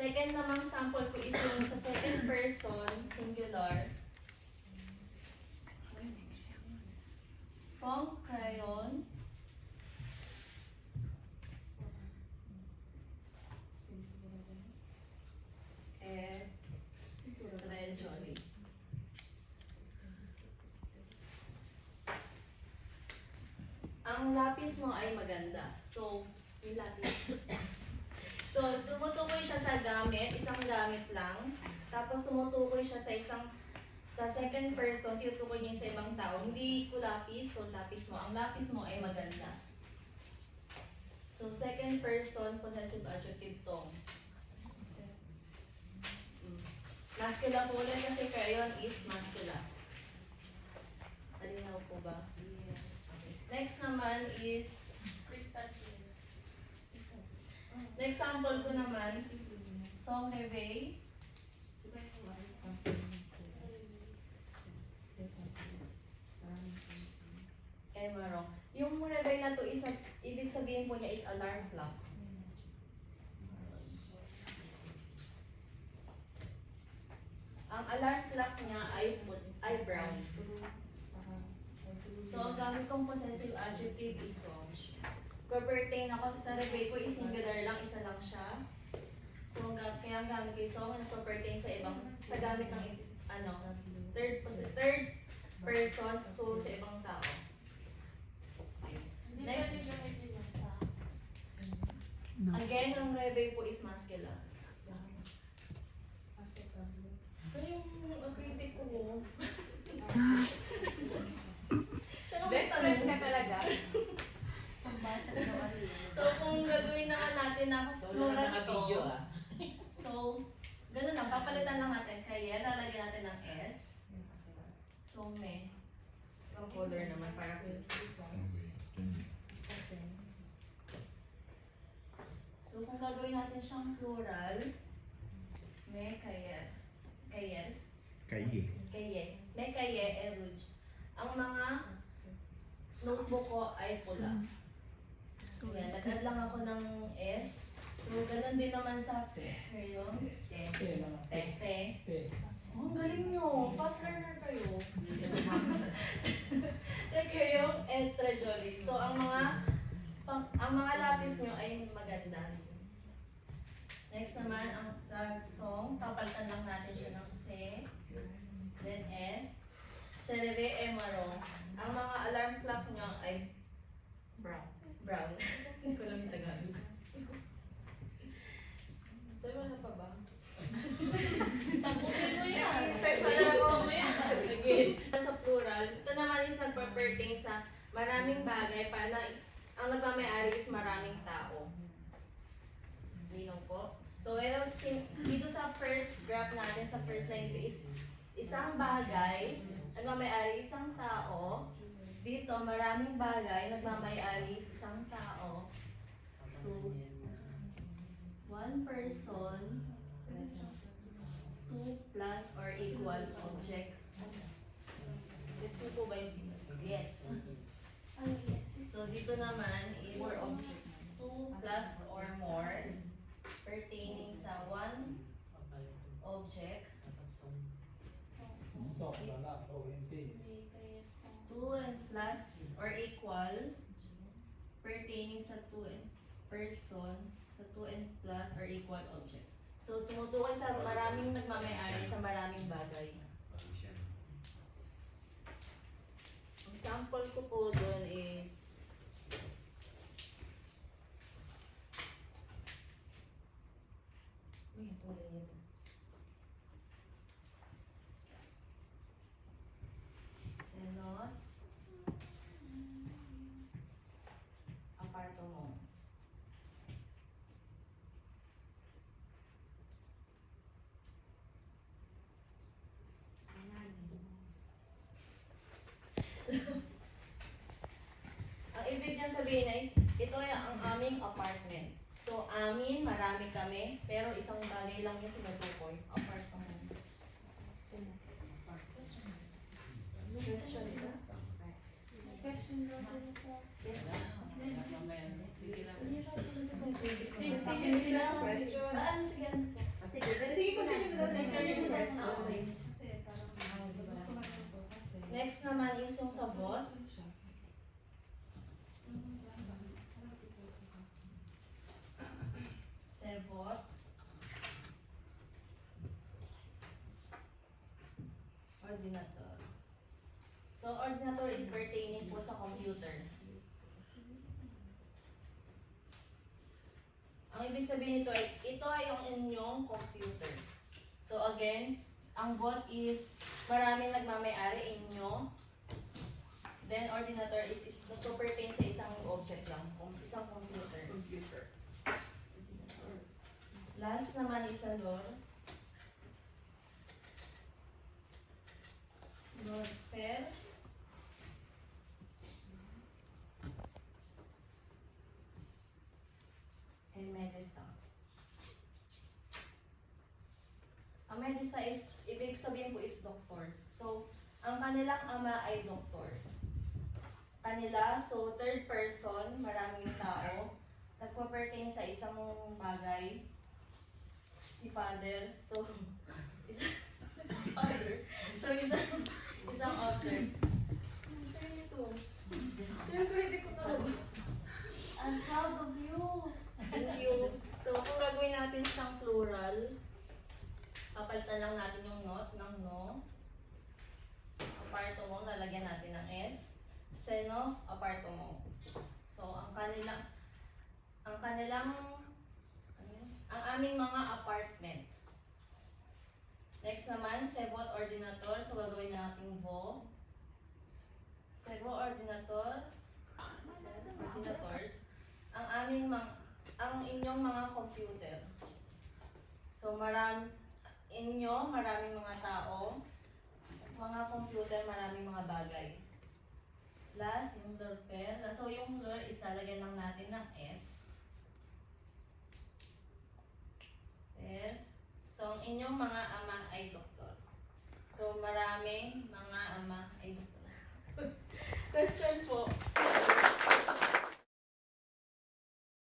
Second namang sample ko is yung sa second person, singular. Tom crayon. Trejoli. Ang lapis mo ay maganda. So, yung lapis. So, tumutukoy siya sa gamit, isang gamit lang. Tapos tumutukoy siya sa second person, tinutukoy niya sa ibang tao. Hindi ko lapis, so lapis mo. Ang lapis mo ay maganda. So, second person, possessive adjective tong. Masculine po ulit kasi crayon is masculine. Malinaw po ba? Okay. Next naman is next sample ko naman, song reve. Marong. Yung reve na to, ibig sabihin po niya is alarm clock. Ang alarm clock niya ay brown. So, ang gamit kong possessive adjective is song. Pertain ako sa reve ko is singular lang, isa lang siya. So, kaya ang gamit ko is song na pertain sa gamit ng third person, so sa ibang tao. Next. Again, ang reve po is masculine. So, yung critic ko best friend ka talaga. So, kung gagawin naman natin ng plural to, so, ganun lang, papalitan lang natin. Kaya, lalagyan natin ng S. So, may. Yung color naman para so, kung gagawin natin siyang plural, may kaya. Kayes. Kaye. May kaye, eruj. Ang mga notebook ko ay pula. Yan, nag-add lang ako ng S. So, ganun din naman sa crayon. Te. Oh, ang galing nyo. Fast learner kayo. Crayon and trejoli. So, ang mga lapis nyo ay maganda. Next naman, ang sa song, papalitan lang natin siya ng se, then S. Sereve e marong. Ang mga alarm clock nyo ay brown. Hindi ko lang sa Tagalog. So, wala pa ba? Tapusin mo yan. Tapusin mo yan. Again, sa plural, ito naman is nagpa-pertain sa maraming bagay para ang nagmamayari is maraming tao. Lino po. So, dito sa first graph natin, sa first line ito is isang bagay, nagmamayari isang tao. Dito, maraming bagay, nagmamayari isang tao. So, one person, two plus or equal object. Let's see po ba yung yes. So, dito naman is two plus or more pertaining sa one object. Two and plus or equal pertaining sa two and person, sa two and plus or equal object. So, tumutukoy sa maraming nagmamayari sa maraming bagay. Example ko po doon is Senot aparto mo. Ang ibig niya sabihin ay, ito ay ang aming apartment. So, amin, marami kami, pero isang bagay lang yung tinutukoy. Apartment. Question ba? Question ba? Yes. Sige lang. Ano sige? Sige, continue na lang. Okay. Next naman is yung sabot. Sebot. Ordinator. So, ordinator is pertaining po sa computer. Ang ibig sabihin nito ay, ito ay yung inyong computer. So again, ang bot is maraming nagmamayari inyo. Then ordinator is nagpo-pertain sa isang object lang, isang computer. Last naman is a lord. Lord pair. And medisa. Ang medisa is, ibig sabihin po is doktor. So, ang kanilang ama ay doktor. Kanila, so third person, maraming tao, nagpa-pertain sa isang bagay. Si father, so, father. So, isang author. Sir, ito. Sir, credit ko talaga. I'm proud of you. Thank you. So, kung gagawin natin siyang plural, papalitan lang natin yung not ng no. Aparto mo, lalagyan natin ng S. Seno, aparto mo. So, ang aming mga apartment. Next naman, sebot ordinator. So, gagawin natin vo. Sebo ordinators. Ang inyong mga computer. So, maraming mga tao, mga computer, maraming mga bagay. Plus, yung lure pair. So, yung lure is lalagyan lang natin ng S. S. So, ang inyong mga ama ay doktor. So, maraming mga ama ay doktor. Question po.